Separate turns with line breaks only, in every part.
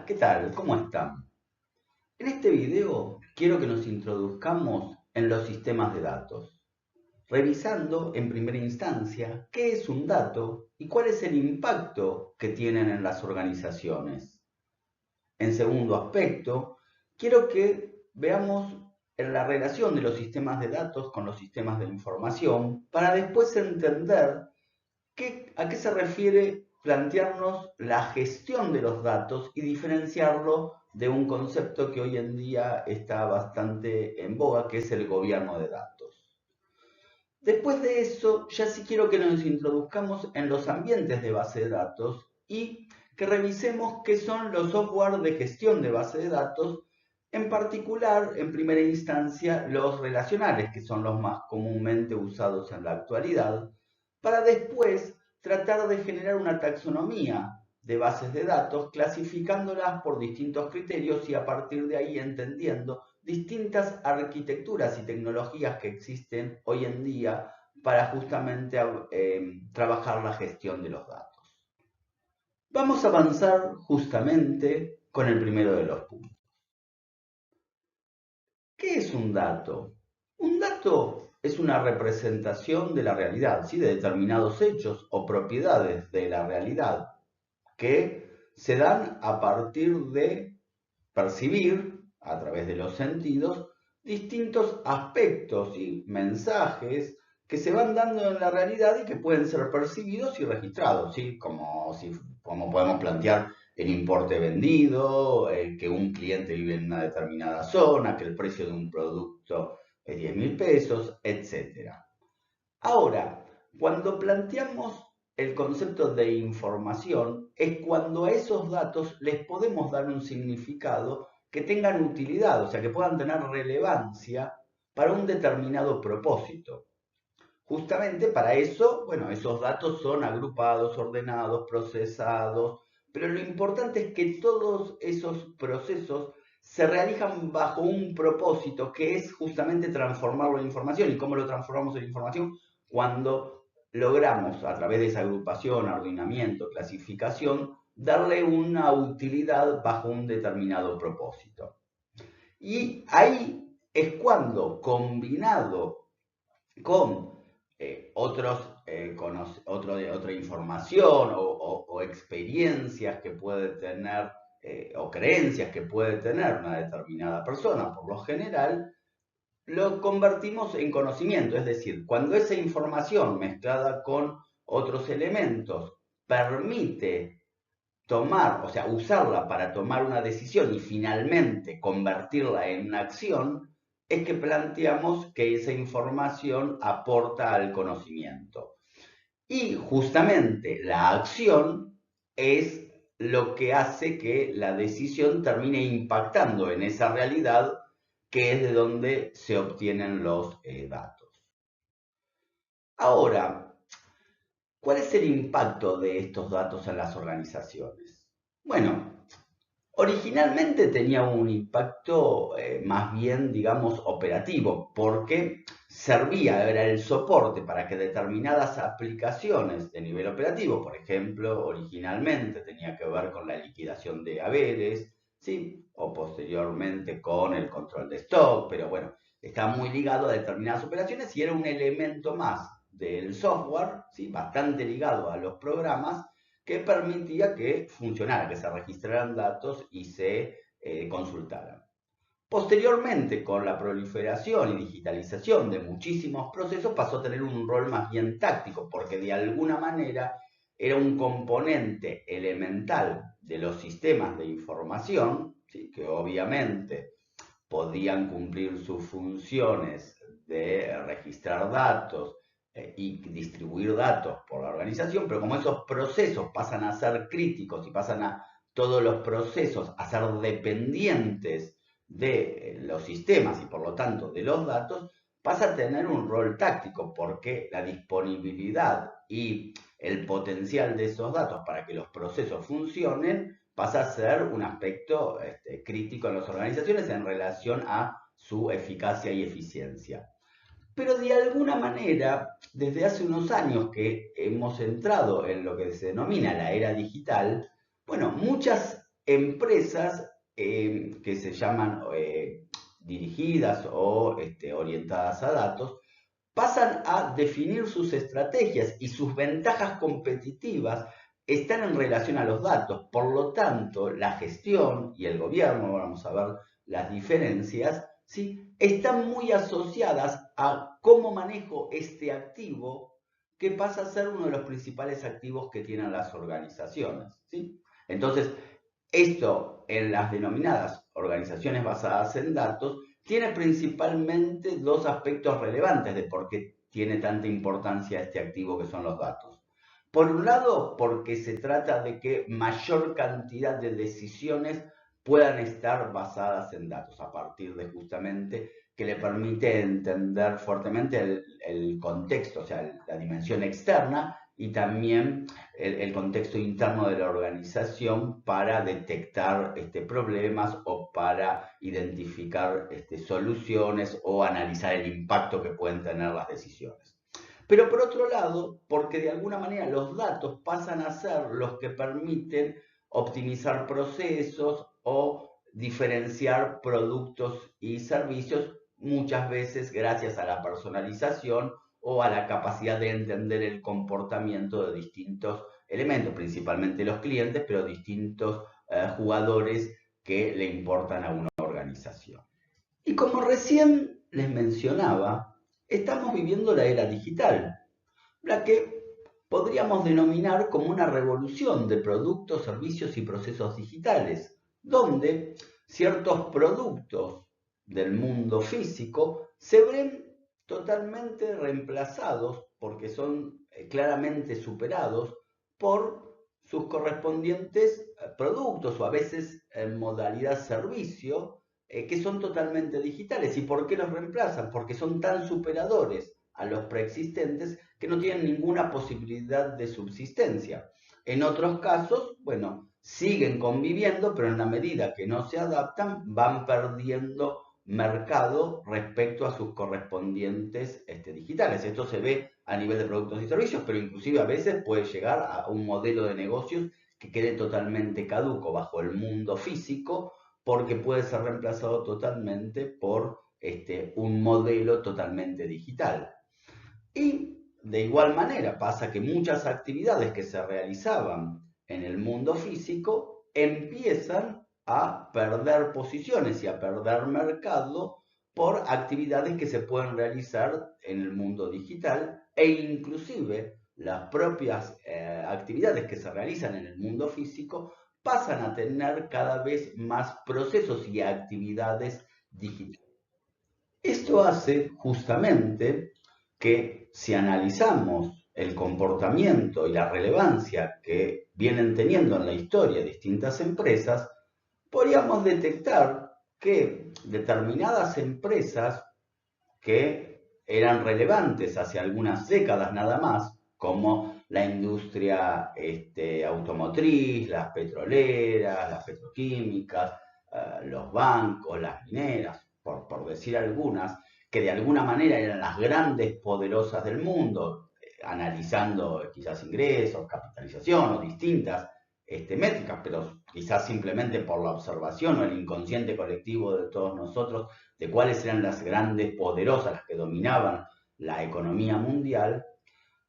¿qué tal? ¿Cómo están? En este video quiero que nos introduzcamos en los sistemas de datos, revisando en primera instancia qué es un dato y cuál es el impacto que tienen en las organizaciones. En segundo aspecto, quiero que veamos la relación de los sistemas de datos con los sistemas de información para después entender ¿a qué se refiere plantearnos la gestión de los datos y diferenciarlo de un concepto que hoy en día está bastante en boga, que es el gobierno de datos? Después de eso, ya sí quiero que nos introduzcamos en los ambientes de base de datos y que revisemos qué son los software de gestión de base de datos, en particular, en primera instancia, los relacionales, que son los más comúnmente usados en la actualidad, para después tratar de generar una taxonomía de bases de datos, clasificándolas por distintos criterios y a partir de ahí entendiendo distintas arquitecturas y tecnologías que existen hoy en día para justamente trabajar la gestión de los datos. Vamos a avanzar justamente con el primero de los puntos. ¿Qué es un dato? Un dato es una representación de la realidad, ¿sí? De determinados hechos o propiedades de la realidad que se dan a partir de percibir, a través de los sentidos, distintos aspectos y mensajes que se van dando en la realidad y que pueden ser percibidos y registrados, ¿sí? Como podemos plantear el importe vendido, que un cliente vive en una determinada zona, que el precio de un producto es 10.000 pesos, etc. Ahora, cuando planteamos el concepto de información, es cuando a esos datos les podemos dar un significado que tengan utilidad, o sea, que puedan tener relevancia para un determinado propósito. Justamente para eso, bueno, esos datos son agrupados, ordenados, procesados, pero lo importante es que todos esos procesos se realizan bajo un propósito que es justamente transformarlo en información. ¿Y cómo lo transformamos en información? Cuando logramos, a través de esa agrupación, ordenamiento, clasificación, darle una utilidad bajo un determinado propósito. Y ahí es cuando, combinado con otra información o experiencias que puede tener o creencias que puede tener una determinada persona, por lo general, lo convertimos en conocimiento. Es decir, cuando esa información mezclada con otros elementos permite tomar, o sea, usarla para tomar una decisión y finalmente convertirla en una acción, es que planteamos que esa información aporta al conocimiento. Y justamente la acción es lo que hace que la decisión termine impactando en esa realidad que es de donde se obtienen los datos. Ahora, ¿cuál es el impacto de estos datos en las organizaciones? Bueno, originalmente tenía un impacto más bien, digamos, operativo, porque servía, era el soporte para que determinadas aplicaciones de nivel operativo, por ejemplo, originalmente tenía que ver con la liquidación de haberes, ¿sí? O posteriormente con el control de stock, pero bueno, está muy ligado a determinadas operaciones y era un elemento más del software, ¿sí? Bastante ligado a los programas, que permitía que funcionara, que se registraran datos y se consultaran. Posteriormente, con la proliferación y digitalización de muchísimos procesos, pasó a tener un rol más bien táctico, porque de alguna manera era un componente elemental de los sistemas de información, ¿sí? Que obviamente podían cumplir sus funciones de registrar datos y distribuir datos por la organización, pero como esos procesos pasan a ser críticos y pasan a todos los procesos a ser dependientes de los sistemas y por lo tanto de los datos, pasa a tener un rol táctico porque la disponibilidad y el potencial de esos datos para que los procesos funcionen pasa a ser un aspecto crítico en las organizaciones en relación a su eficacia y eficiencia. Pero de alguna manera, desde hace unos años que hemos entrado en lo que se denomina la era digital, bueno, muchas empresas que se llaman dirigidas o orientadas a datos, pasan a definir sus estrategias y sus ventajas competitivas están en relación a los datos. Por lo tanto, la gestión y el gobierno, vamos a ver las diferencias, ¿sí?, están muy asociadas a cómo manejo este activo que pasa a ser uno de los principales activos que tienen las organizaciones, ¿sí? Entonces, esto en las denominadas organizaciones basadas en datos tiene principalmente dos aspectos relevantes de por qué tiene tanta importancia este activo que son los datos. Por un lado, porque se trata de que mayor cantidad de decisiones puedan estar basadas en datos, a partir de justamente que le permite entender fuertemente el contexto, o sea, la dimensión externa y también el contexto interno de la organización para detectar problemas o para identificar soluciones o analizar el impacto que pueden tener las decisiones. Pero por otro lado, porque de alguna manera los datos pasan a ser los que permiten optimizar procesos o diferenciar productos y servicios, muchas veces gracias a la personalización o a la capacidad de entender el comportamiento de distintos elementos, principalmente los clientes, pero distintos jugadores que le importan a una organización. Y como recién les mencionaba, estamos viviendo la era digital, la que podríamos denominar como una revolución de productos, servicios y procesos digitales, donde ciertos productos del mundo físico se ven totalmente reemplazados porque son claramente superados por sus correspondientes productos o a veces en modalidad servicio que son totalmente digitales. ¿Y por qué los reemplazan? Porque son tan superadores a los preexistentes que no tienen ninguna posibilidad de subsistencia. En otros casos, bueno, siguen conviviendo, pero en la medida que no se adaptan, van perdiendo mercado respecto a sus correspondientes digitales. Esto se ve a nivel de productos y servicios, pero inclusive a veces puede llegar a un modelo de negocios que quede totalmente caduco bajo el mundo físico, porque puede ser reemplazado totalmente por un modelo totalmente digital. Y de igual manera pasa que muchas actividades que se realizaban en el mundo físico empiezan a perder posiciones y a perder mercado por actividades que se pueden realizar en el mundo digital e inclusive las propias actividades que se realizan en el mundo físico pasan a tener cada vez más procesos y actividades digitales. Esto hace justamente que si analizamos el comportamiento y la relevancia que vienen teniendo en la historia distintas empresas, podríamos detectar que determinadas empresas que eran relevantes hace algunas décadas nada más, como la industria automotriz, las petroleras, las petroquímicas, los bancos, las mineras, por decir algunas, que de alguna manera eran las grandes poderosas del mundo, analizando quizás ingresos, capitalización o distintas métricas, pero quizás simplemente por la observación o el inconsciente colectivo de todos nosotros de cuáles eran las grandes poderosas, las que dominaban la economía mundial,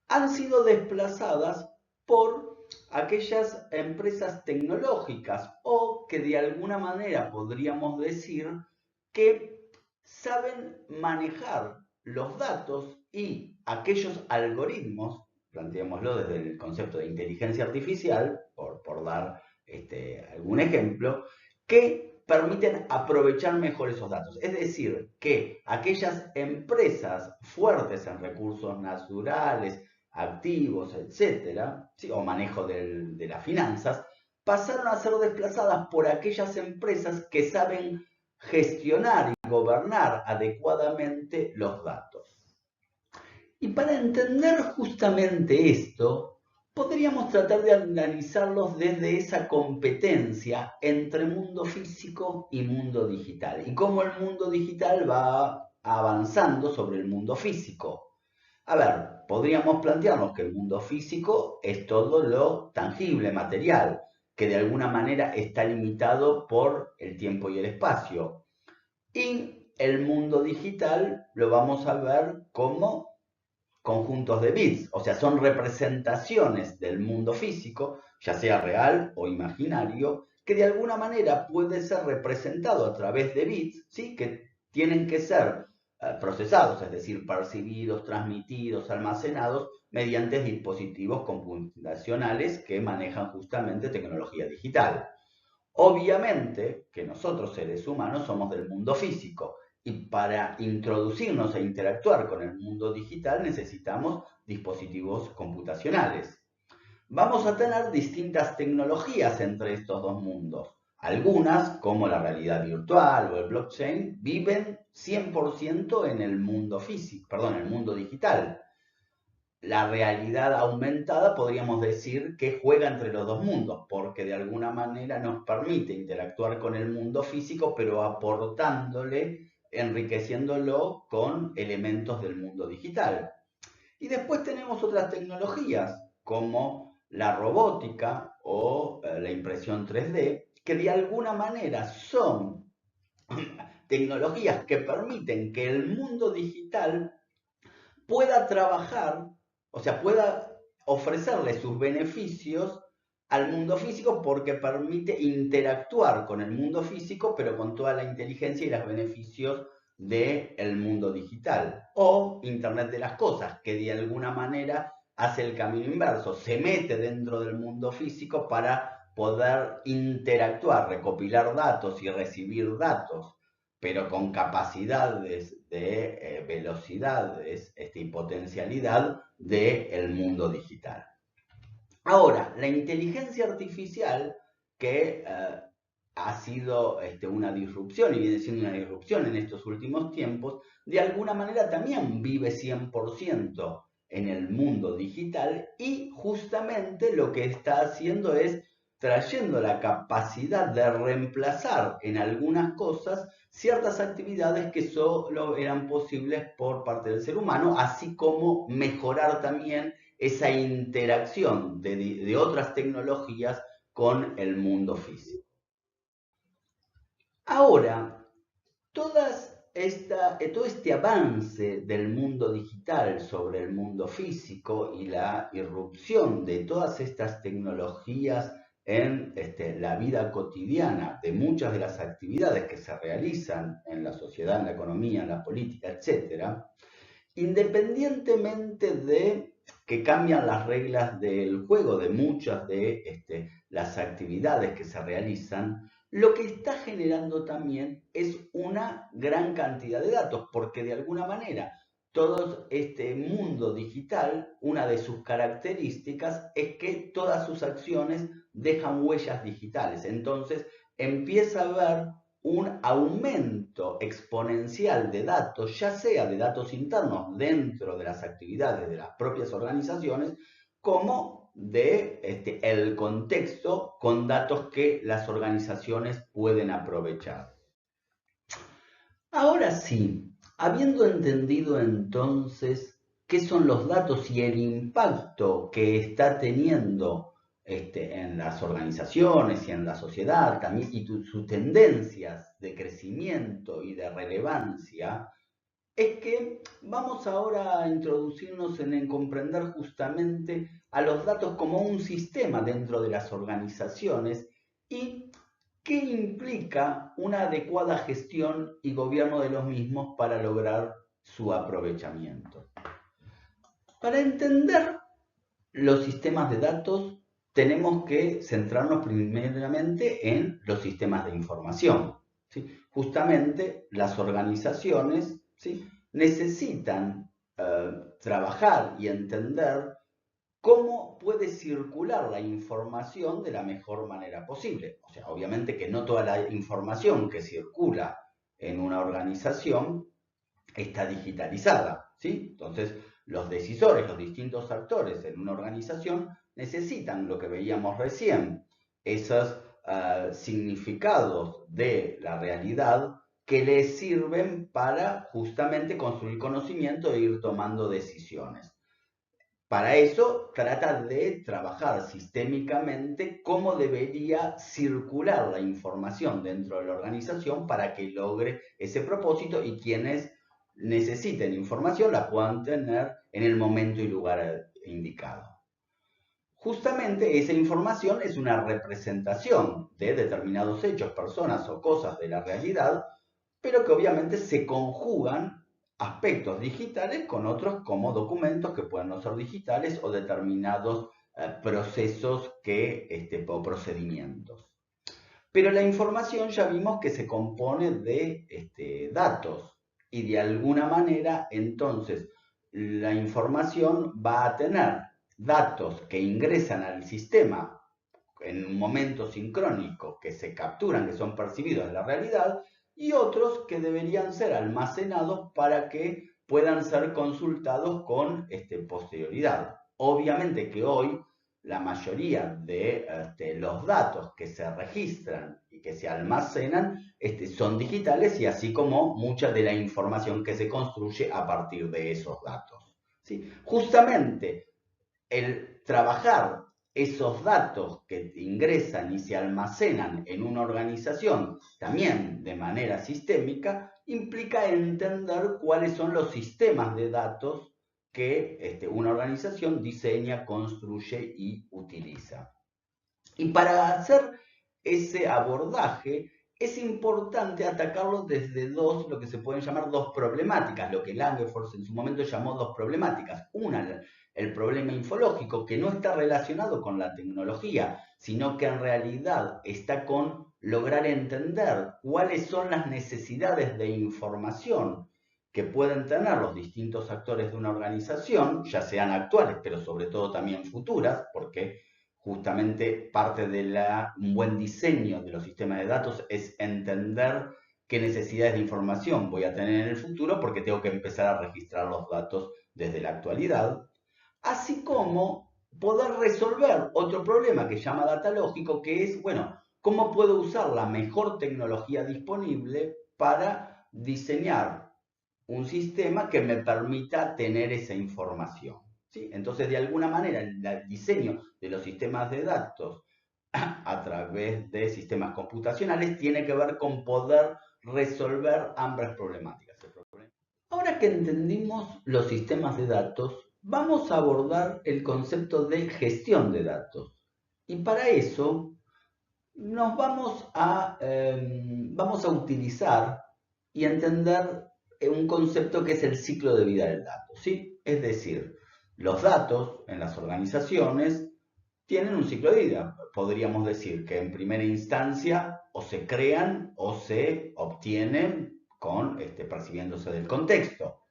han sido desplazadas por aquellas empresas tecnológicas o que de alguna manera podríamos decir que saben manejar los datos y aquellos algoritmos, planteémoslo desde el concepto de inteligencia artificial, por dar algún ejemplo, que permiten aprovechar mejor esos datos. Es decir, que aquellas empresas fuertes en recursos naturales, activos, etcétera, ¿sí?, o manejo de las finanzas, pasaron a ser desplazadas por aquellas empresas que saben gestionar y gobernar adecuadamente los datos. Y para entender justamente esto, podríamos tratar de analizarlos desde esa competencia entre mundo físico y mundo digital, y cómo el mundo digital va avanzando sobre el mundo físico. A ver, podríamos plantearnos que el mundo físico es todo lo tangible, material, que de alguna manera está limitado por el tiempo y el espacio. Y el mundo digital lo vamos a ver como conjuntos de bits, o sea, son representaciones del mundo físico, ya sea real o imaginario, que de alguna manera puede ser representado a través de bits, ¿sí? Que tienen que ser procesados, es decir, percibidos, transmitidos, almacenados mediante dispositivos computacionales que manejan justamente tecnología digital. Obviamente que nosotros seres humanos somos del mundo físico y para introducirnos e interactuar con el mundo digital necesitamos dispositivos computacionales. Vamos a tener distintas tecnologías entre estos dos mundos. Algunas, como la realidad virtual o el blockchain, viven 100% en el mundo físico, perdón, en el mundo digital. La realidad aumentada podríamos decir que juega entre los dos mundos, porque de alguna manera nos permite interactuar con el mundo físico, pero aportándole, enriqueciéndolo con elementos del mundo digital. Y después tenemos otras tecnologías, como la robótica o la impresión 3D, que de alguna manera son tecnologías que permiten que el mundo digital pueda trabajar, o sea, pueda ofrecerle sus beneficios al mundo físico porque permite interactuar con el mundo físico, pero con toda la inteligencia y los beneficios del mundo digital. O Internet de las Cosas, que de alguna manera hace el camino inverso, se mete dentro del mundo físico para poder interactuar, recopilar datos y recibir datos, pero con capacidades de velocidades y potencialidad del mundo digital. Ahora, la inteligencia artificial, que ha sido una disrupción y viene siendo una disrupción en estos últimos tiempos, de alguna manera también vive 100% en el mundo digital y justamente lo que está haciendo es trayendo la capacidad de reemplazar en algunas cosas ciertas actividades que solo eran posibles por parte del ser humano, así como mejorar también esa interacción de otras tecnologías con el mundo físico. Ahora, todo este avance del mundo digital sobre el mundo físico y la irrupción de todas estas tecnologías en la vida cotidiana de muchas de las actividades que se realizan en la sociedad, en la economía, en la política, etcétera, independientemente de que cambian las reglas del juego de muchas de las actividades que se realizan, lo que está generando también es una gran cantidad de datos, porque de alguna manera todo este mundo digital, una de sus características es que todas sus acciones dejan huellas digitales. Entonces empieza a haber un aumento exponencial de datos, ya sea de datos internos dentro de las actividades de las propias organizaciones, como de el contexto con datos que las organizaciones pueden aprovechar. Ahora sí, habiendo entendido entonces qué son los datos y el impacto que está teniendo en las organizaciones y en la sociedad también, y sus tendencias de crecimiento y de relevancia, es que vamos ahora a introducirnos en comprender justamente a los datos como un sistema dentro de las organizaciones y qué implica una adecuada gestión y gobierno de los mismos para lograr su aprovechamiento. Para entender los sistemas de datos tenemos que centrarnos primeramente en los sistemas de información. ¿Sí? Justamente las organizaciones, ¿sí?, necesitan trabajar y entender cómo puede circular la información de la mejor manera posible. O sea, obviamente que no toda la información que circula en una organización está digitalizada, ¿sí? Entonces, los decisores, los distintos actores en una organización necesitan lo que veíamos recién, esos significados de la realidad que les sirven para justamente construir conocimiento e ir tomando decisiones. Para eso trata de trabajar sistémicamente cómo debería circular la información dentro de la organización para que logre ese propósito y quienes necesiten información la puedan tener en el momento y lugar indicado. Justamente esa información es una representación de determinados hechos, personas o cosas de la realidad, pero que obviamente se conjugan aspectos digitales con otros como documentos que pueden no ser digitales o determinados procesos o procedimientos. Pero la información ya vimos que se compone de datos y de alguna manera entonces la información va a tener datos que ingresan al sistema en un momento sincrónico, que se capturan, que son percibidos en la realidad, y otros que deberían ser almacenados para que puedan ser consultados con posterioridad. Obviamente que hoy la mayoría de los datos que se registran y que se almacenan son digitales y así como mucha de la información que se construye a partir de esos datos. ¿Sí? Justamente el trabajar esos datos que ingresan y se almacenan en una organización también de manera sistémica implica entender cuáles son los sistemas de datos que una organización diseña, construye y utiliza. Y para hacer ese abordaje es importante atacarlo desde lo que se pueden llamar dos problemáticas, lo que Langford en su momento llamó dos problemáticas. Una, el problema infológico, que no está relacionado con la tecnología, sino que en realidad está con lograr entender cuáles son las necesidades de información que pueden tener los distintos actores de una organización, ya sean actuales, pero sobre todo también futuras, porque justamente parte de un buen diseño de los sistemas de datos es entender qué necesidades de información voy a tener en el futuro porque tengo que empezar a registrar los datos desde la actualidad, así como poder resolver otro problema que llama data lógico, que es, bueno, ¿cómo puedo usar la mejor tecnología disponible para diseñar un sistema que me permita tener esa información? ¿Sí? Entonces, de alguna manera, el diseño de los sistemas de datos a través de sistemas computacionales tiene que ver con poder resolver ambas problemáticas. Ahora que entendimos los sistemas de datos, vamos a abordar el concepto de gestión de datos. Y para eso nos vamos a utilizar y entender un concepto que es el ciclo de vida del dato, ¿sí? Es decir, los datos en las organizaciones tienen un ciclo de vida. Podríamos decir que en primera instancia o se crean o se obtienen percibiéndose del contexto.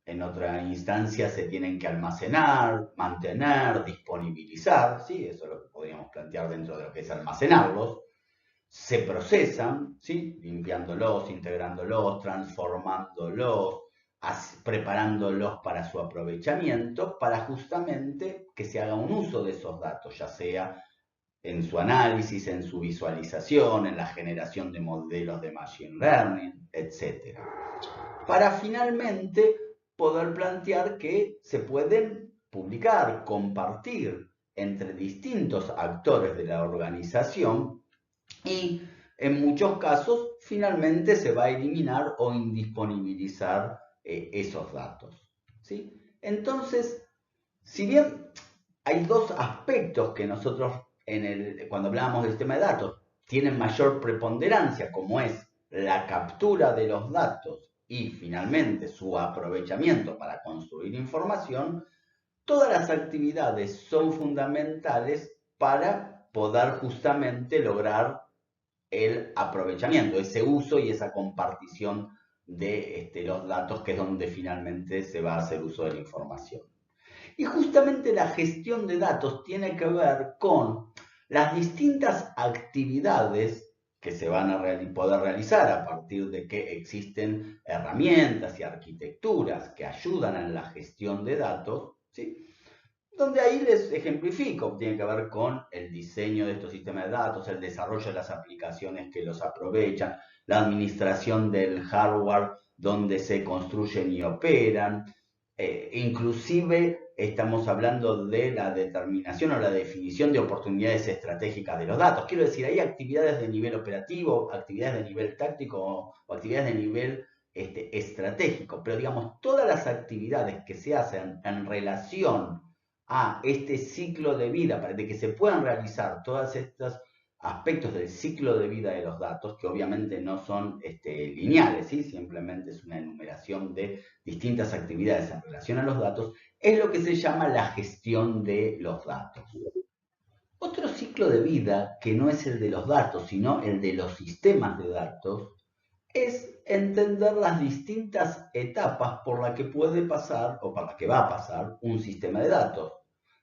En otra instancia se tienen que almacenar, mantener, disponibilizar, ¿sí? Eso es lo que podríamos plantear dentro de lo que es almacenarlos. Se procesan, ¿sí? Limpiándolos, integrándolos, transformándolos, preparándolos para su aprovechamiento, para justamente que se haga un uso de esos datos, ya sea en su análisis, en su visualización, en la generación de modelos de machine learning, etc. Para finalmente poder plantear que se pueden publicar, compartir entre distintos actores de la organización y en muchos casos finalmente se va a eliminar o indisponibilizar esos datos. ¿Sí? Entonces, si bien hay dos aspectos que nosotros cuando hablamos del sistema de datos tienen mayor preponderancia, como es la captura de los datos y finalmente su aprovechamiento para construir información, todas las actividades son fundamentales para poder justamente lograr el aprovechamiento, ese uso y esa compartición de los datos, que es donde finalmente se va a hacer uso de la información. Y justamente la gestión de datos tiene que ver con las distintas actividades que se van a poder realizar a partir de que existen herramientas y arquitecturas que ayudan en la gestión de datos, ¿sí? Donde ahí les ejemplifico, tiene que ver con el diseño de estos sistemas de datos, el desarrollo de las aplicaciones que los aprovechan, la administración del hardware donde se construyen y operan, inclusive estamos hablando de la determinación o la definición de oportunidades estratégicas de los datos. Quiero decir, hay actividades de nivel operativo, actividades de nivel táctico o actividades de nivel estratégico, pero digamos, todas las actividades que se hacen en relación a este ciclo de vida, para que se puedan realizar todas estas aspectos del ciclo de vida de los datos, que obviamente no son lineales, ¿sí? Simplemente es una enumeración de distintas actividades en relación a los datos, es lo que se llama la gestión de los datos. Otro ciclo de vida, que no es el de los datos, sino el de los sistemas de datos, es entender las distintas etapas por las que puede pasar o por las que va a pasar un sistema de datos,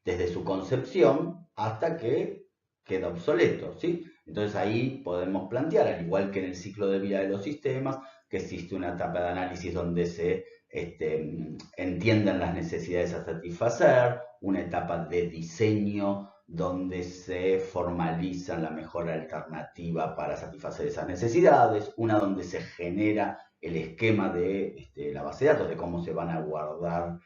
desde su concepción hasta que queda obsoleto, ¿sí? Entonces ahí podemos plantear, al igual que en el ciclo de vida de los sistemas, que existe una etapa de análisis donde se entienden las necesidades a satisfacer, una etapa de diseño donde se formaliza la mejor alternativa para satisfacer esas necesidades, una donde se genera el esquema de la base de datos, de cómo se van a guardar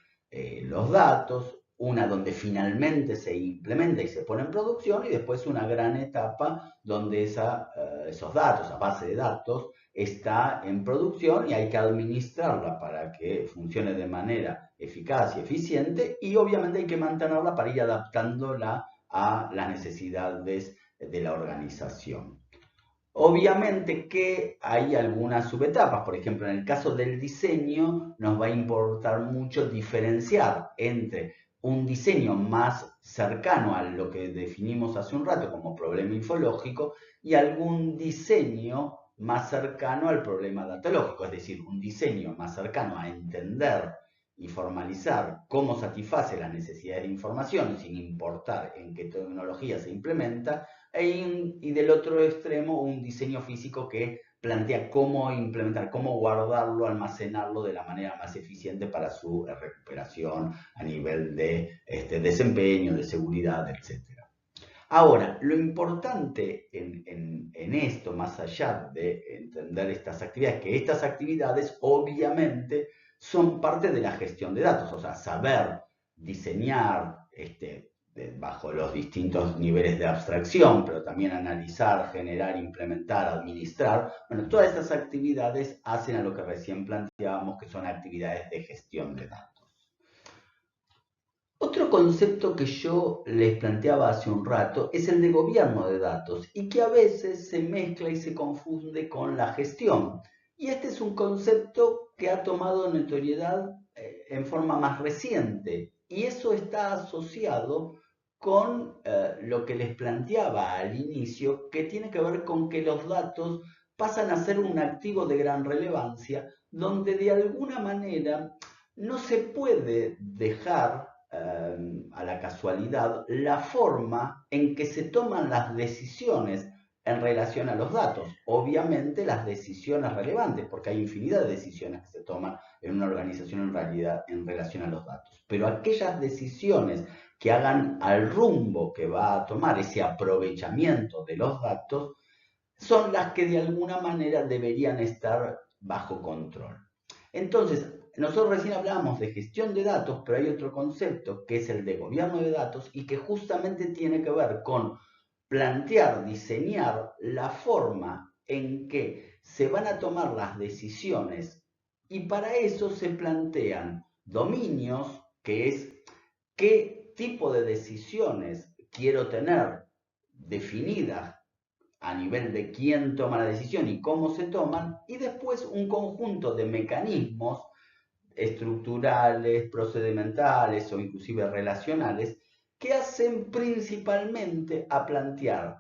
los datos, una donde finalmente se implementa y se pone en producción, y después una gran etapa donde esos datos, esa base de datos, está en producción y hay que administrarla para que funcione de manera eficaz y eficiente, y obviamente hay que mantenerla para ir adaptándola a las necesidades de la organización. Obviamente que hay algunas subetapas, por ejemplo, en el caso del diseño nos va a importar mucho diferenciar entre un diseño más cercano a lo que definimos hace un rato como problema infológico y algún diseño más cercano al problema datológico, es decir, un diseño más cercano a entender y formalizar cómo satisface las necesidades de información sin importar en qué tecnología se implementa, y del otro extremo un diseño físico que plantea cómo implementar, cómo guardarlo, almacenarlo de la manera más eficiente para su recuperación a nivel de desempeño, de seguridad, etc. Ahora, lo importante en esto, más allá de entender estas actividades, que estas actividades obviamente son parte de la gestión de datos, o sea, saber diseñar bajo los distintos niveles de abstracción, pero también analizar, generar, implementar, administrar. Bueno, todas estas actividades hacen a lo que recién planteábamos, que son actividades de gestión de datos. Otro concepto que yo les planteaba hace un rato es el de gobierno de datos y que a veces se mezcla y se confunde con la gestión. Y este es un concepto que ha tomado notoriedad en forma más reciente, y eso está asociado con lo que les planteaba al inicio, que tiene que ver con que los datos pasan a ser un activo de gran relevancia, donde de alguna manera no se puede dejar a la casualidad la forma en que se toman las decisiones en relación a los datos. Obviamente las decisiones relevantes, porque hay infinidad de decisiones que se toman en una organización en realidad en relación a los datos. Pero aquellas decisiones que hagan al rumbo que va a tomar ese aprovechamiento de los datos son las que de alguna manera deberían estar bajo control. Entonces, nosotros recién hablábamos de gestión de datos, pero hay otro concepto que es el de gobierno de datos y que justamente tiene que ver con plantear, diseñar la forma en que se van a tomar las decisiones, y para eso se plantean dominios, que es qué tipo de decisiones quiero tener definidas a nivel de quién toma la decisión y cómo se toman, y después un conjunto de mecanismos estructurales, procedimentales o inclusive relacionales que hacen principalmente a plantear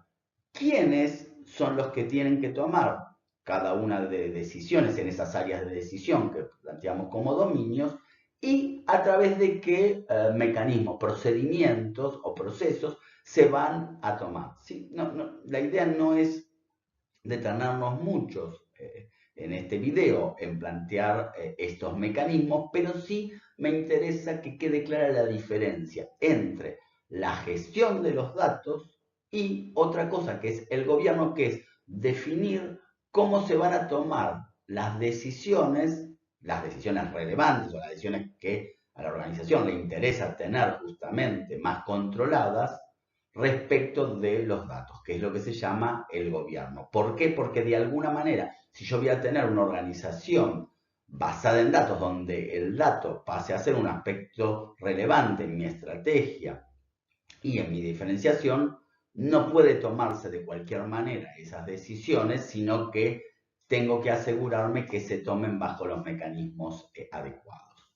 quiénes son los que tienen que tomar cada una de decisiones en esas áreas de decisión que planteamos como dominios, y a través de qué mecanismos, procedimientos o procesos se van a tomar. ¿Sí? La idea no es detenernos muchos en este video en plantear estos mecanismos, pero sí me interesa que quede clara la diferencia entre la gestión de los datos y otra cosa que es el gobierno, que es definir cómo se van a tomar las decisiones relevantes o las decisiones que a la organización le interesa tener justamente más controladas respecto de los datos, que es lo que se llama el gobierno. ¿Por qué? Porque de alguna manera, si yo voy a tener una organización basada en datos, donde el dato pase a ser un aspecto relevante en mi estrategia y en mi diferenciación, no puede tomarse de cualquier manera esas decisiones, sino que tengo que asegurarme que se tomen bajo los mecanismos adecuados.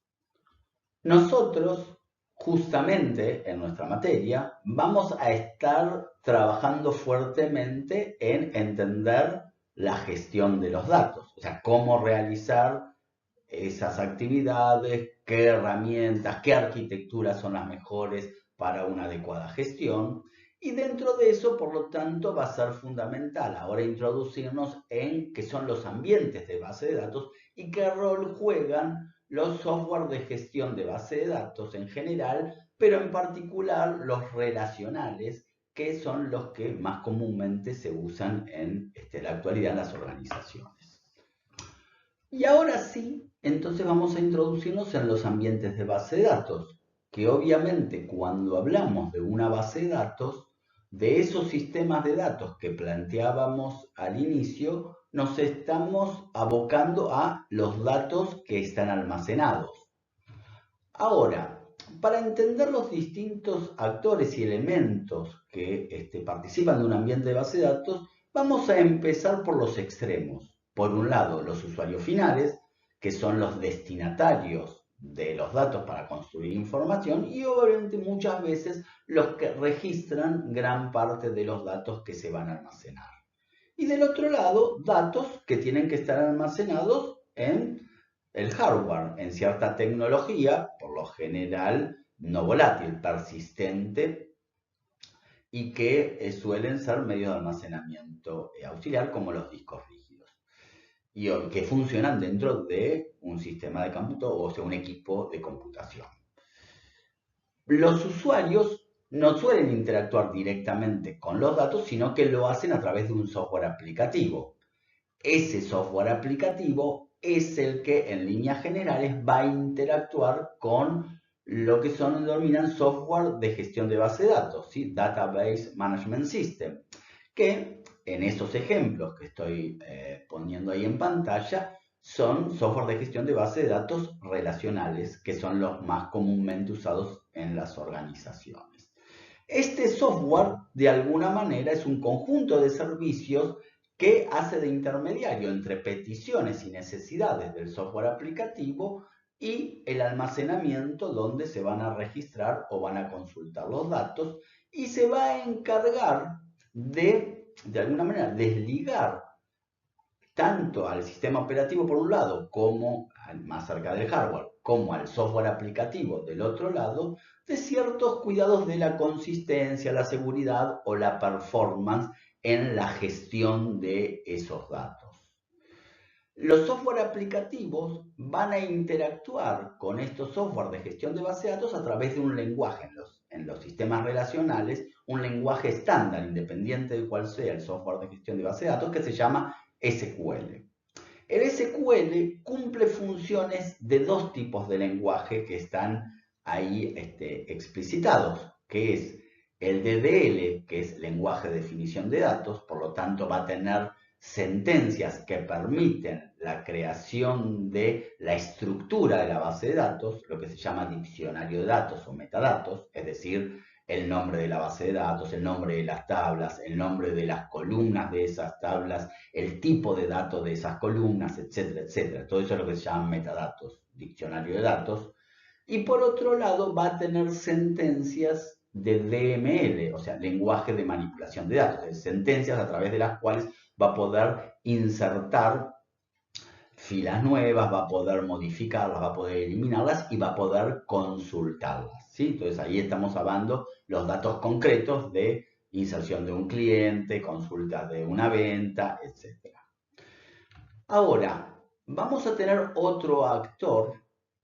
Nosotros, justamente en nuestra materia, vamos a estar trabajando fuertemente en entender la gestión de los datos, o sea, cómo realizar esas actividades, qué herramientas, qué arquitecturas son las mejores para una adecuada gestión. Y dentro de eso, por lo tanto, va a ser fundamental ahora introducirnos en qué son los ambientes de base de datos y qué rol juegan los software de gestión de base de datos en general, pero en particular los relacionales, que son los que más comúnmente se usan en la actualidad en las organizaciones. Y ahora sí, entonces vamos a introducirnos en los ambientes de base de datos, que obviamente cuando hablamos de una base de datos, de esos sistemas de datos que planteábamos al inicio, nos estamos abocando a los datos que están almacenados. Ahora, para entender los distintos actores y elementos que participan de un ambiente de base de datos, vamos a empezar por los extremos. Por un lado, los usuarios finales, que son los destinatarios de los datos para construir información, y obviamente muchas veces los que registran gran parte de los datos que se van a almacenar. Y del otro lado, datos que tienen que estar almacenados en el hardware, en cierta tecnología, por lo general no volátil, persistente, y que suelen ser medios de almacenamiento auxiliar como los discos rígidos, y que funcionan dentro de un sistema de cómputo, o sea, un equipo de computación. Los usuarios no suelen interactuar directamente con los datos, sino que lo hacen a través de un software aplicativo. Ese software aplicativo es el que en líneas generales va a interactuar con lo que denominan software de gestión de base de datos, ¿sí? Database Management System, que en esos ejemplos que estoy poniendo ahí en pantalla son software de gestión de base de datos relacionales, que son los más comúnmente usados en las organizaciones. Este software, de alguna manera, es un conjunto de servicios que hace de intermediario entre peticiones y necesidades del software aplicativo y el almacenamiento donde se van a registrar o van a consultar los datos, y se va a encargar de alguna manera, desligar tanto al sistema operativo por un lado, como más cerca del hardware, como al software aplicativo del otro lado, de ciertos cuidados de la consistencia, la seguridad o la performance en la gestión de esos datos. Los software aplicativos van a interactuar con estos software de gestión de base de datos a través de un lenguaje en los sistemas relacionales, un lenguaje estándar, independiente de cuál sea el software de gestión de base de datos, que se llama SQL. El SQL cumple funciones de dos tipos de lenguaje que están ahí explicitados, que es el DDL, que es lenguaje de definición de datos, por lo tanto va a tener sentencias que permiten la creación de la estructura de la base de datos, lo que se llama diccionario de datos o metadatos, es decir, el nombre de la base de datos, el nombre de las tablas, el nombre de las columnas de esas tablas, el tipo de datos de esas columnas, etcétera, etcétera. Todo eso es lo que se llama metadatos, diccionario de datos. Y por otro lado va a tener sentencias de DML, o sea, lenguaje de manipulación de datos, sentencias a través de las cuales va a poder insertar filas nuevas, va a poder modificarlas, va a poder eliminarlas y va a poder consultarlas, ¿sí? Entonces ahí estamos hablando los datos concretos de inserción de un cliente, consulta de una venta, etc. Ahora, vamos a tener otro actor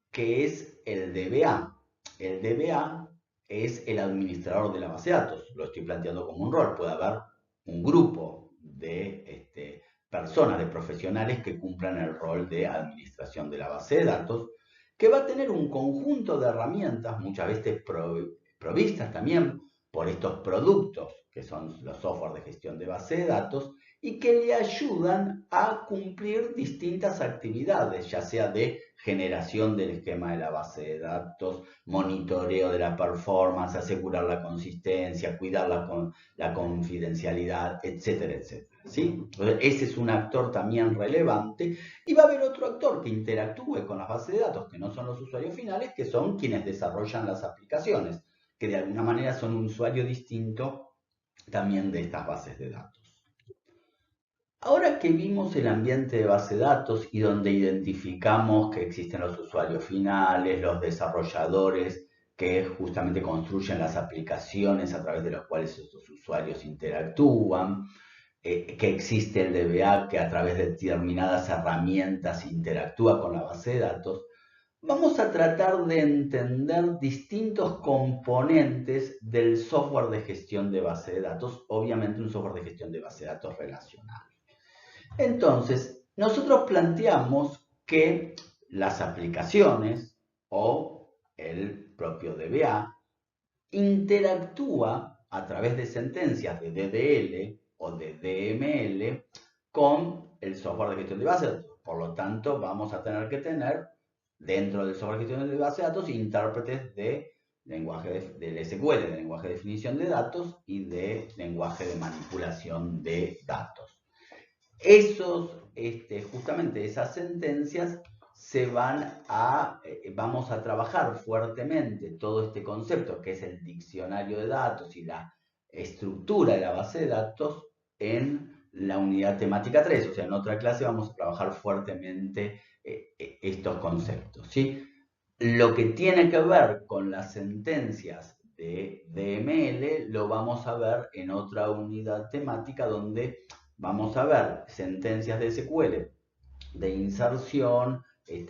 que es el DBA. El DBA es el administrador de la base de datos. Lo estoy planteando como un rol. Puede haber un grupo de personas, de profesionales que cumplan el rol de administración de la base de datos, que va a tener un conjunto de herramientas, muchas veces provistas también por estos productos, que son los software de gestión de base de datos, y que le ayudan a cumplir distintas actividades, ya sea de generación del esquema de la base de datos, monitoreo de la performance, asegurar la consistencia, cuidar la confidencialidad, etcétera, etcétera. ¿Sí? Entonces, ese es un actor también relevante, y va a haber otro actor que interactúe con las bases de datos, que no son los usuarios finales, que son quienes desarrollan las aplicaciones, que de alguna manera son un usuario distinto también de estas bases de datos. Ahora que vimos el ambiente de base de datos y donde identificamos que existen los usuarios finales, los desarrolladores que justamente construyen las aplicaciones a través de las cuales estos usuarios interactúan, que existe el DBA que a través de determinadas herramientas interactúa con la base de datos, vamos a tratar de entender distintos componentes del software de gestión de base de datos, obviamente un software de gestión de base de datos relacional. Entonces, nosotros planteamos que las aplicaciones o el propio DBA interactúa a través de sentencias de DDL o de DML con el software de gestión de base de datos. Por lo tanto, vamos a tener que tener dentro del software de gestión de base de datos intérpretes de lenguaje del SQL, de lenguaje de definición de datos y de lenguaje de manipulación de datos. Justamente esas sentencias vamos a trabajar fuertemente todo este concepto que es el diccionario de datos y la estructura de la base de datos en la unidad temática 3, o sea, en otra clase vamos a trabajar fuertemente estos conceptos, ¿sí? Lo que tiene que ver con las sentencias de DML lo vamos a ver en otra unidad temática donde vamos a ver sentencias de SQL de inserción,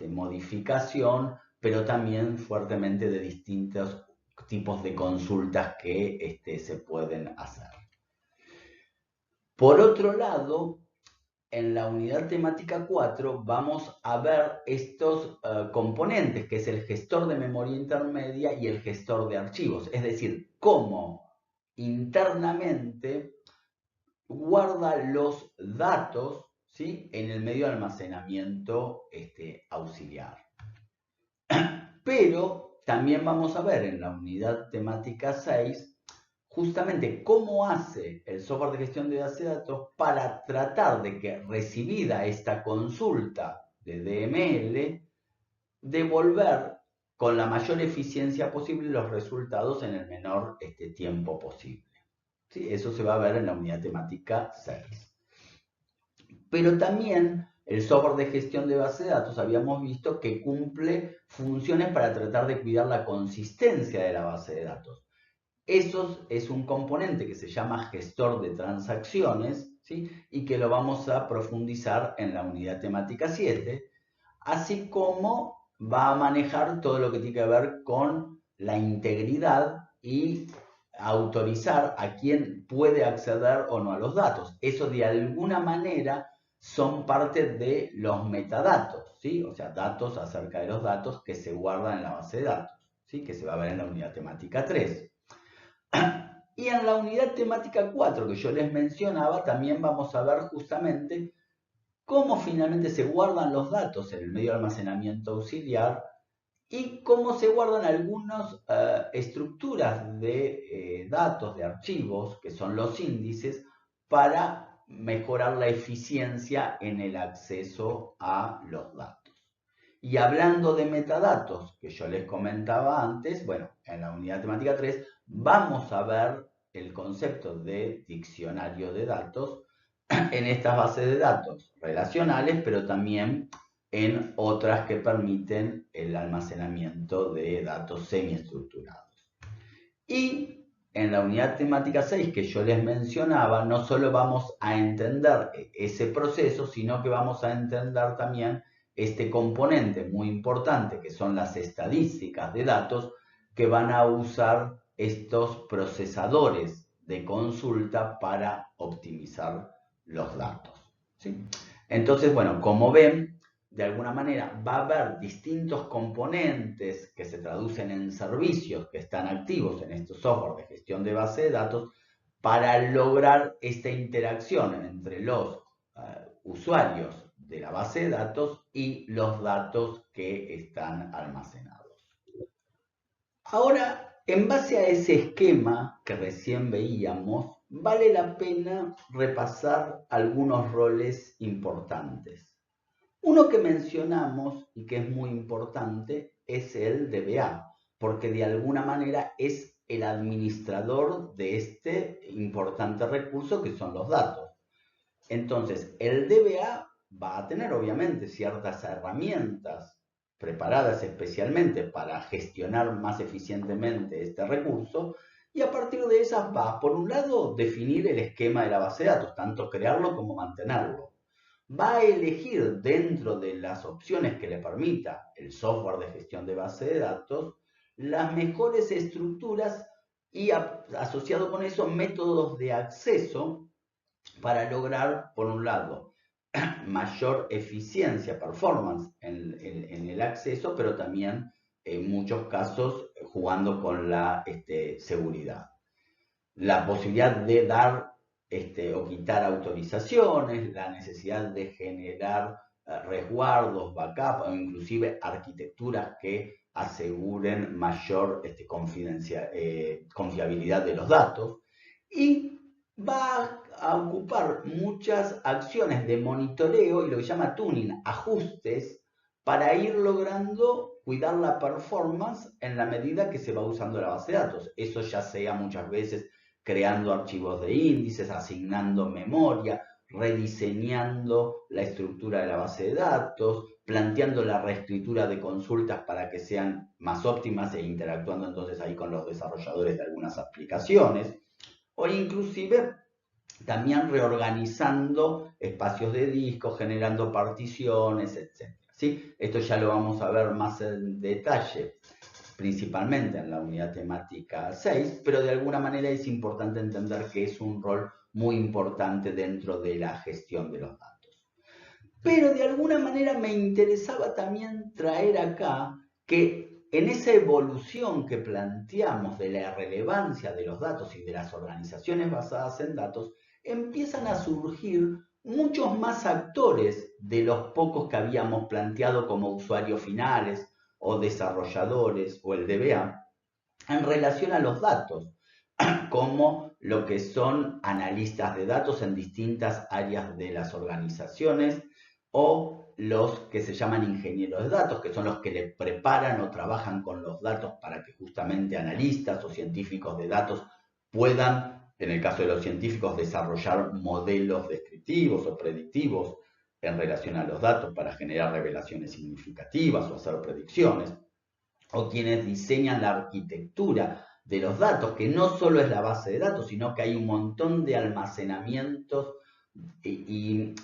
modificación, pero también fuertemente de distintos tipos de consultas que se pueden hacer. Por otro lado, en la unidad temática 4 vamos a ver estos componentes, que es el gestor de memoria intermedia y el gestor de archivos, es decir, cómo internamente guarda los datos, ¿sí?, en el medio de almacenamiento auxiliar. Pero también vamos a ver en la unidad temática 6 justamente cómo hace el software de gestión de base de datos para tratar de que, recibida esta consulta de DML, devolver con la mayor eficiencia posible los resultados en el menor tiempo posible. ¿Sí? Eso se va a ver en la unidad temática 6. Pero también el software de gestión de base de datos habíamos visto que cumple funciones para tratar de cuidar la consistencia de la base de datos. Eso es un componente que se llama gestor de transacciones, ¿sí?, y que lo vamos a profundizar en la unidad temática 7, así como va a manejar todo lo que tiene que ver con la integridad y autorizar a quién puede acceder o no a los datos. Eso de alguna manera son parte de los metadatos, ¿sí? O sea, datos acerca de los datos que se guardan en la base de datos, ¿sí?, que se va a ver en la unidad temática 3. Y en la unidad temática 4 que yo les mencionaba, también vamos a ver justamente cómo finalmente se guardan los datos en el medio de almacenamiento auxiliar y cómo se guardan algunas estructuras de datos, de archivos, que son los índices, para mejorar la eficiencia en el acceso a los datos. Y hablando de metadatos, que yo les comentaba antes, bueno, en la unidad temática 3 vamos a ver el concepto de diccionario de datos en estas bases de datos relacionales, pero también en otras que permiten el almacenamiento de datos semiestructurados. Y en la unidad temática 6 que yo les mencionaba, no solo vamos a entender ese proceso, sino que vamos a entender también este componente muy importante, que son las estadísticas de datos, que van a usar estos procesadores de consulta para optimizar los datos, ¿sí? Entonces, bueno, como ven, de alguna manera va a haber distintos componentes que se traducen en servicios que están activos en estos software de gestión de base de datos para lograr esta interacción entre los usuarios de la base de datos y los datos que están almacenados. Ahora, en base a ese esquema que recién veíamos, vale la pena repasar algunos roles importantes. Uno que mencionamos y que es muy importante es el DBA, porque de alguna manera es el administrador de este importante recurso que son los datos. Entonces, el DBA va a tener obviamente ciertas herramientas preparadas especialmente para gestionar más eficientemente este recurso y a partir de esas va, por un lado, definir el esquema de la base de datos, tanto crearlo como mantenerlo. Va a elegir dentro de las opciones que le permita el software de gestión de base de datos las mejores estructuras y asociado con eso métodos de acceso para lograr, por un lado, mayor eficiencia, performance en el acceso, pero también en muchos casos jugando con la seguridad. La posibilidad de dar o quitar autorizaciones, la necesidad de generar resguardos, backup o inclusive arquitecturas que aseguren mayor confiabilidad de los datos y va a ocupar muchas acciones de monitoreo y lo que llama tuning, ajustes, para ir logrando cuidar la performance en la medida que se va usando la base de datos. Eso ya sea muchas veces creando archivos de índices, asignando memoria, rediseñando la estructura de la base de datos, planteando la reescritura de consultas para que sean más óptimas e interactuando entonces ahí con los desarrolladores de algunas aplicaciones, o inclusive también reorganizando espacios de disco, generando particiones, etc. ¿Sí? Esto ya lo vamos a ver más en detalle, principalmente en la unidad temática 6, pero de alguna manera es importante entender que es un rol muy importante dentro de la gestión de los datos. Pero de alguna manera me interesaba también traer acá que en esa evolución que planteamos de la relevancia de los datos y de las organizaciones basadas en datos, empiezan a surgir muchos más actores de los pocos que habíamos planteado como usuarios finales o desarrolladores o el DBA en relación a los datos, como lo que son analistas de datos en distintas áreas de las organizaciones o los que se llaman ingenieros de datos, que son los que le preparan o trabajan con los datos para que justamente analistas o científicos de datos puedan, en el caso de los científicos, desarrollar modelos descriptivos o predictivos en relación a los datos para generar revelaciones significativas o hacer predicciones, o quienes diseñan la arquitectura de los datos, que no solo es la base de datos, sino que hay un montón de almacenamientos y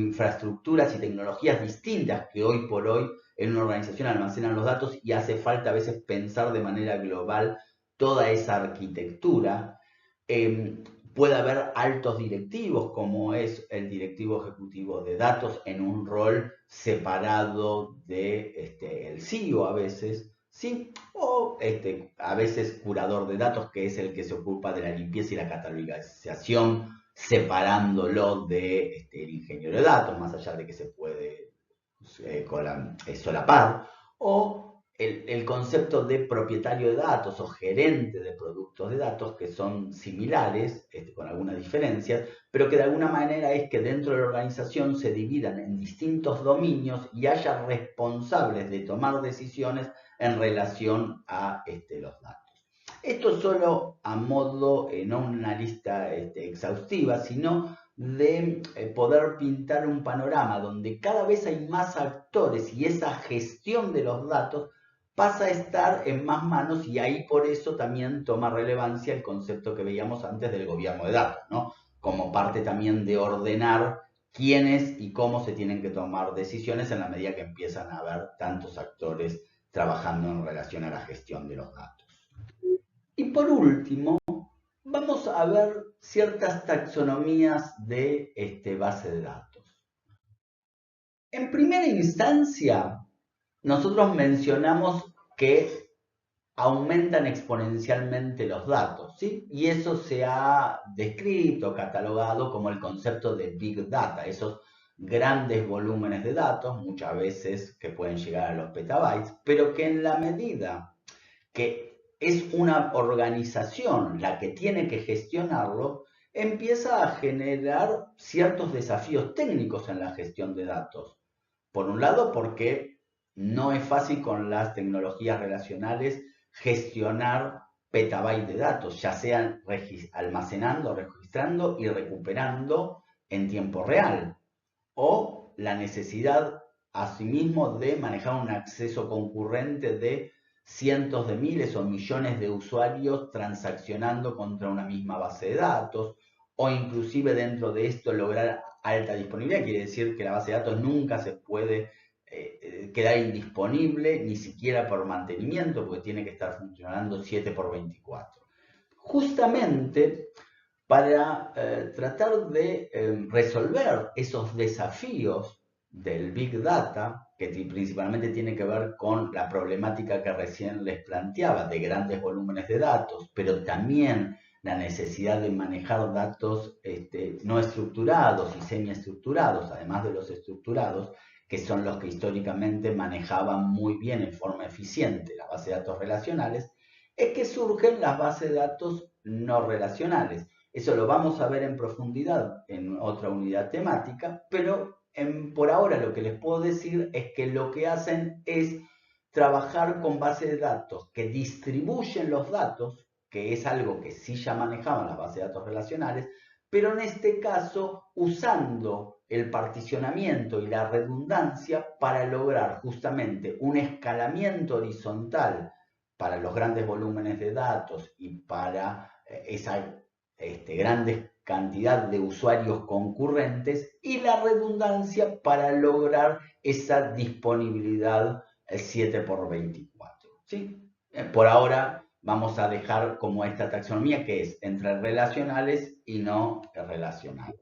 infraestructuras y tecnologías distintas que hoy por hoy en una organización almacenan los datos y hace falta a veces pensar de manera global toda esa arquitectura. Puede haber altos directivos, como es el directivo ejecutivo de datos, en un rol separado de el CEO a veces, ¿sí? O a veces curador de datos, que es el que se ocupa de la limpieza y la catalogización, separándolo de el ingeniero de datos, más allá de que se puede solapar, o el concepto de propietario de datos o gerente de productos de datos, que son similares, con algunas diferencias, pero que de alguna manera es que dentro de la organización se dividan en distintos dominios y haya responsables de tomar decisiones en relación a los datos. Esto solo a modo, no una lista exhaustiva, sino de poder pintar un panorama donde cada vez hay más actores y esa gestión de los datos pasa a estar en más manos y ahí por eso también toma relevancia el concepto que veíamos antes del gobierno de datos, ¿no? Como parte también de ordenar quiénes y cómo se tienen que tomar decisiones en la medida que empiezan a haber tantos actores trabajando en relación a la gestión de los datos. Y por último, vamos a ver ciertas taxonomías de base de datos. En primera instancia, nosotros mencionamos que aumentan exponencialmente los datos, ¿sí? Y eso se ha descrito, catalogado como el concepto de Big Data, esos grandes volúmenes de datos, muchas veces que pueden llegar a los petabytes, pero que en la medida que es una organización la que tiene que gestionarlo, empieza a generar ciertos desafíos técnicos en la gestión de datos. Por un lado, porque no es fácil con las tecnologías relacionales gestionar petabytes de datos, ya sean almacenando, registrando y recuperando en tiempo real, o la necesidad asimismo de manejar un acceso concurrente de cientos de miles o millones de usuarios transaccionando contra una misma base de datos, o inclusive dentro de esto lograr alta disponibilidad. Quiere decir que la base de datos nunca se puede quedar indisponible, ni siquiera por mantenimiento, porque tiene que estar funcionando 7 por 24. Justamente para tratar de resolver esos desafíos del Big Data, que principalmente tiene que ver con la problemática que recién les planteaba, de grandes volúmenes de datos, pero también la necesidad de manejar datos no estructurados y semiestructurados, además de los estructurados, que son los que históricamente manejaban muy bien en forma eficiente las bases de datos relacionales, es que surgen las bases de datos no relacionales. Eso lo vamos a ver en profundidad en otra unidad temática, pero por ahora lo que les puedo decir es que lo que hacen es trabajar con bases de datos que distribuyen los datos, que es algo que sí ya manejaban las bases de datos relacionales, pero en este caso usando el particionamiento y la redundancia para lograr justamente un escalamiento horizontal para los grandes volúmenes de datos y para esa grandes cantidad de usuarios concurrentes y la redundancia para lograr esa disponibilidad 7 por 24. ¿Sí? Por ahora vamos a dejar como esta taxonomía que es entre relacionales y no relacionales.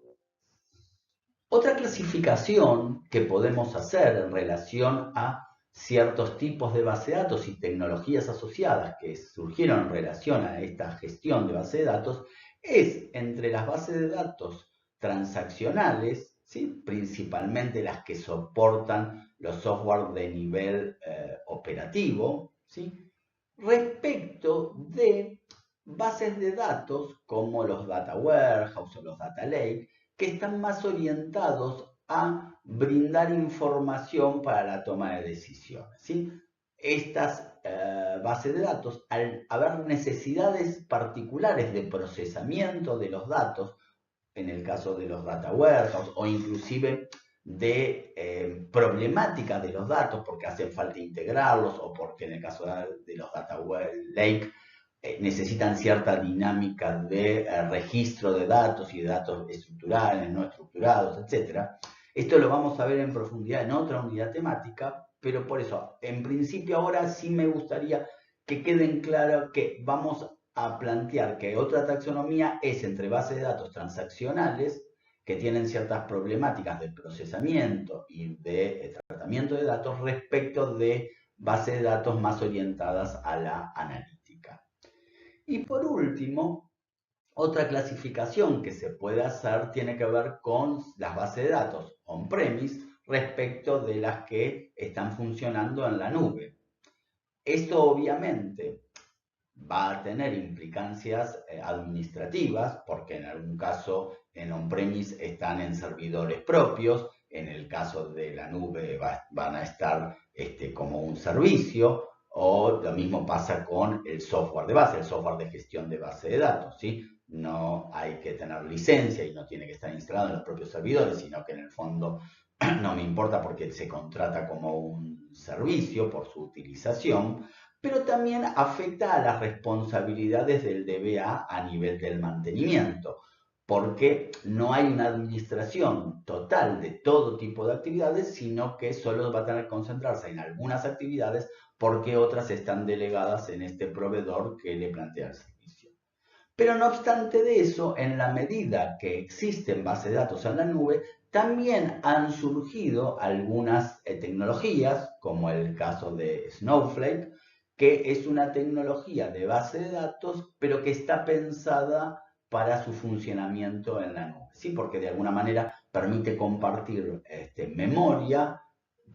Otra clasificación que podemos hacer en relación a ciertos tipos de base de datos y tecnologías asociadas que surgieron en relación a esta gestión de base de datos es entre las bases de datos transaccionales, ¿sí? Principalmente las que soportan los software de nivel operativo, ¿sí? Respecto de bases de datos como los data warehouse o los data lake, que están más orientados a brindar información para la toma de decisiones, ¿sí? Estas bases de datos, al haber necesidades particulares de procesamiento de los datos, en el caso de los data warehouse, o inclusive de problemáticas de los datos, porque hacen falta integrarlos, o porque en el caso de los data lake necesitan cierta dinámica de registro de datos y de datos estructurales, no estructurados, etc. Esto lo vamos a ver en profundidad en otra unidad temática, pero por eso, en principio ahora sí me gustaría que queden claro que vamos a plantear que otra taxonomía es entre bases de datos transaccionales, que tienen ciertas problemáticas de procesamiento y de tratamiento de datos respecto de bases de datos más orientadas a la analítica. Y por último, otra clasificación que se puede hacer tiene que ver con las bases de datos on-premise respecto de las que están funcionando en la nube. Esto obviamente va a tener implicancias administrativas, porque en algún caso en on-premise están en servidores propios, en el caso de la nube van a estar como un servicio, o lo mismo pasa con el software de base, el software de gestión de base de datos, ¿sí? No hay que tener licencia y no tiene que estar instalado en los propios servidores, sino que en el fondo no me importa porque se contrata como un servicio por su utilización, pero también afecta a las responsabilidades del DBA a nivel del mantenimiento, porque no hay una administración total de todo tipo de actividades, sino que solo va a tener que concentrarse en algunas actividades porque otras están delegadas en este proveedor que le plantea el servicio. Pero no obstante de eso, en la medida que existen bases de datos en la nube, también han surgido algunas tecnologías, como el caso de Snowflake, que es una tecnología de base de datos, pero que está pensada para su funcionamiento en la nube, ¿sí? Porque de alguna manera permite compartir memoria,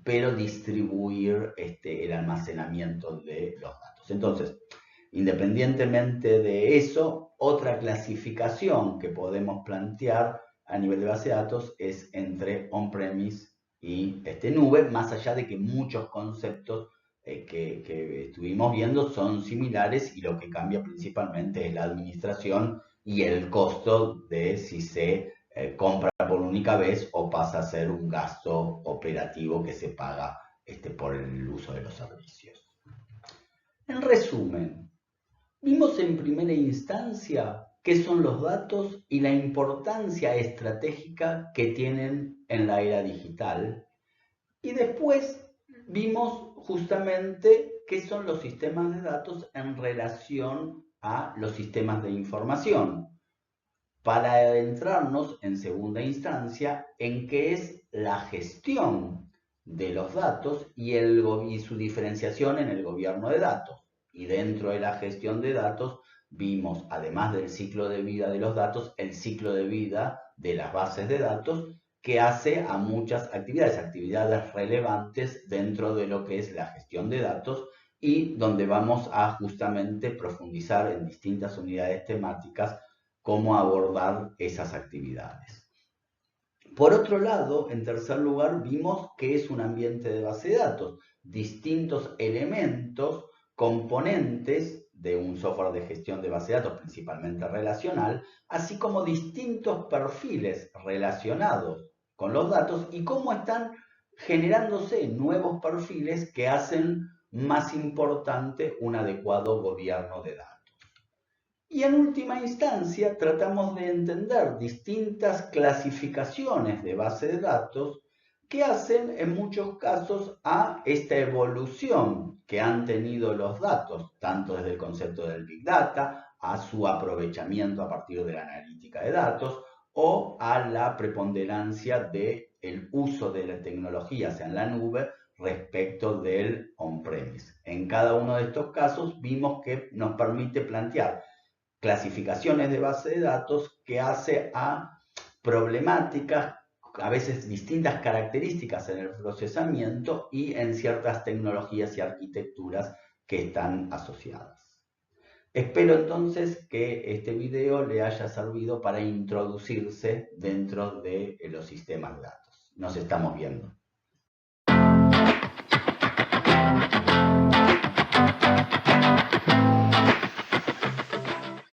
pero distribuir el almacenamiento de los datos. Entonces, independientemente de eso, otra clasificación que podemos plantear a nivel de base de datos es entre on-premise y nube, más allá de que muchos conceptos que estuvimos viendo son similares y lo que cambia principalmente es la administración y el costo de si se compra por única vez o pasa a ser un gasto operativo que se paga por el uso de los servicios. En resumen, vimos en primera instancia qué son los datos y la importancia estratégica que tienen en la era digital. Y después vimos justamente qué son los sistemas de datos en relación a los sistemas de información, para adentrarnos en segunda instancia en qué es la gestión de los datos y su diferenciación en el gobierno de datos. Y dentro de la gestión de datos vimos, además del ciclo de vida de los datos, el ciclo de vida de las bases de datos, que hace a muchas actividades relevantes dentro de lo que es la gestión de datos y donde vamos a justamente profundizar en distintas unidades temáticas cómo abordar esas actividades. Por otro lado, en tercer lugar, vimos qué es un ambiente de base de datos, distintos elementos, componentes de un software de gestión de base de datos, principalmente relacional, así como distintos perfiles relacionados con los datos y cómo están generándose nuevos perfiles que hacen más importante un adecuado gobierno de datos. Y en última instancia, tratamos de entender distintas clasificaciones de base de datos que hacen en muchos casos a esta evolución que han tenido los datos, tanto desde el concepto del Big Data, a su aprovechamiento a partir de la analítica de datos, o a la preponderancia del uso de las tecnologías en la nube respecto del on-premise. En cada uno de estos casos vimos que nos permite plantear clasificaciones de base de datos que hace a problemáticas, a veces distintas características en el procesamiento y en ciertas tecnologías y arquitecturas que están asociadas. Espero entonces que este video le haya servido para introducirse dentro de los sistemas de datos. Nos estamos viendo.